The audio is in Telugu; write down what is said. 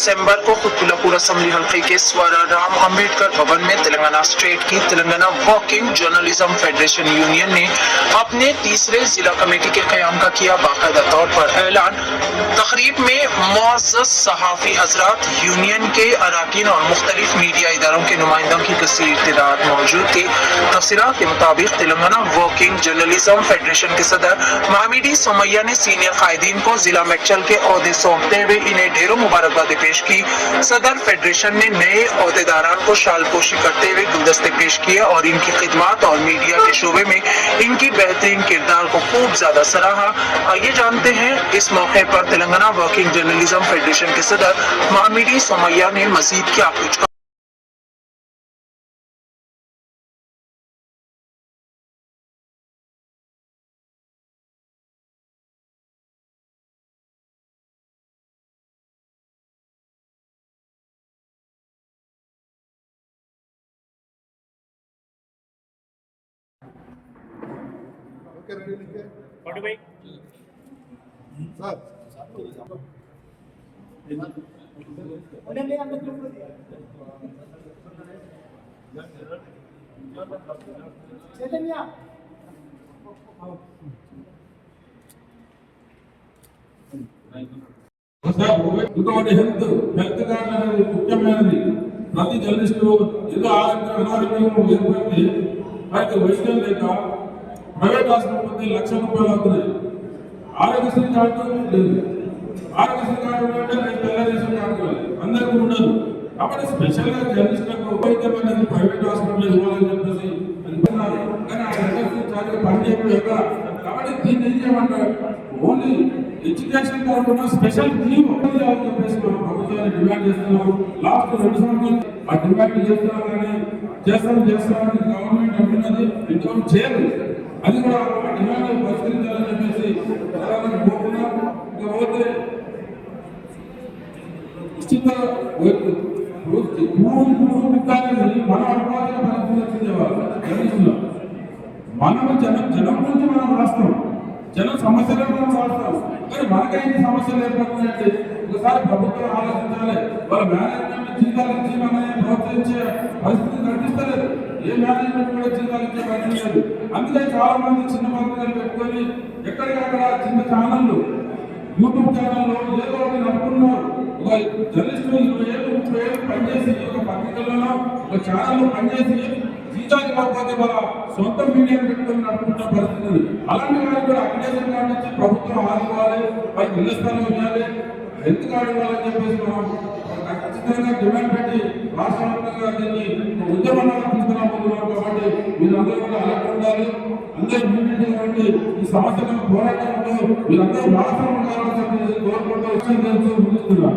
दिसंबर को खुतबुल्लापुर असेंबली हल्के के स्वारा राम अम्बेडकर भवन में तेलंगाना स्टेट की Telangana working journalism federation union ने अपने तीसरे जिला कमेटी के क़याम का किया बाकायदा तौर पर ऐलान। तकरीब में मुअज़्ज़ज़ सहाफ़ी हजरात, यूनियन के अरकान और मुख्तलिफ मीडिया इदारों के नुमाइंदों की कसीर तादाद मौजूद थी। तफसीलात के मुताबिक तेलंगाना वर्किंग जर्नलिज्म फेडरेशन के सदर महमीदी सोमैया ने सीनियर कायदीन को जिला मेक्चल के ओहदे सौंपते हुए इन्हें ढेरों मुबारकबाद पेश की। सदर फेडरेशन ने नए ओहदेदारान को शालपोशी करते हुए गुलदस्ते पेश किए और इनकी खिदमत और मीडिया के शोबे में इनकी बेहतरीन किरदार को खूब ज्यादा सराहा। आइए जानते हैं इस मौके पर तेलंगाना वर्किंग जर्नलिज्म फेडरेशन के सदर महमीदी सोमैया ने मजीद क्या कुछ कहा। ఇంకొకటి హెల్త్ కార్డు అనేది ముఖ్యమైనది. ప్రతి జర్నలిస్టు ఏదో అనారోగ్యం ఏర్పడితే వారికి వైద్యం లేక ప్రైవేట్ హాస్పిటల్ ₹1,00,000 అవుతున్నాయి. ఆరోగ్యశ్రీ కార్డు లేదు. ఆరోగ్యశ్రీ కార్డు అంటే రేషన్ కార్డు అందరికీ ఉండదు. కాబట్టి స్పెషల్ గా జర్నలిస్టులకు వైద్యం అనేది ప్రైవేట్ హాస్పిటల్ ఇవ్వాలని చెప్పేసి అనుకున్నారు. కానీ ఆ చాలా పనిచేయకుండా కాబట్టి దీన్ని ఏం చేయమంటారు, ఓన్లీ ఎడ్యుకేషన్ కాకుండా స్పెషల్ టీమ్ చెప్పేసి మనం ప్రభుత్వాన్ని డిమాండ్ చేస్తున్నాం. లాస్ట్ 2 సంవత్సరాలు ఆ డిమాండ్ చేస్తున్నాం, కానీ చేస్తామని గవర్నమెంట్ అంటున్నది, ఇంతవరకు చేయలేదు. అది కూడా ఆ డిమాండ్ పరిష్కరించాలని చెప్పేసి కోరుకున్నాం. ఇకపోతే ఉచిత మనం అనుకోవాల్సిన పరిస్థితి వచ్చింది. మనం జనం గురించి మనం రాస్తాం, జనం సమస్యలు మనం రాస్తాం, కానీ మనకైతే సమస్యలు ఏర్పడుతున్నాయంటే ఒకసారి ప్రభుత్వం ఆలోచించాలి. వాళ్ళ మేనేజ్మెంట్ జీతాలు ఇచ్చి మనల్ని ప్రోత్సహించే పరిస్థితి కనిపిస్తలేదు. ఏ మేనేజ్మెంట్ కూడా జీతాలు ఇచ్చే పరిస్థితి లేదు. అందుకే చాలా మంది చిన్న పత్రికలు పెట్టుకొని ఎక్కడికక్కడ చిన్న ఛానళ్ళు, యూట్యూబ్ ఛానల్లో ఏదో ఒకటి నడుపుతున్నారు. ఒక జర్నలిస్టు 20 ఏళ్ళు 30 ఏళ్ళు పనిచేసి ఒక పత్రికల్లో ఒక ఛానల్లో పనిచేసి జీతాలు కాకపోతే మన సొంత మీడియాను పెట్టుకొని నడుపుతున్న పరిస్థితి. అలాంటి వారికి కూడా అప్లికేషన్ కార్డు ఇచ్చి ప్రభుత్వం ఆదుకోవాలి, వారికి ఇళ్ల స్థలం ఇవ్వాలి, హెల్త్ కార్డు ఇవ్వాలని చెప్పేసి మనం ఖచ్చితంగా డిమాండ్ పెట్టి రాష్ట్ర వ్యాప్తంగా దీన్ని ఉద్యమంగా తీసుకురాబోతున్నాం. కాబట్టి మీరందరూ కూడా అలర్ట్ ఉండాలి. అందరూ మీటింగ్ ఈ సమస్యలను పోరాటంలో మీరందరూ రాష్ట్రం ఉండాలని చెప్పేసి కోరుకుంటూ ముగిస్తున్నాం.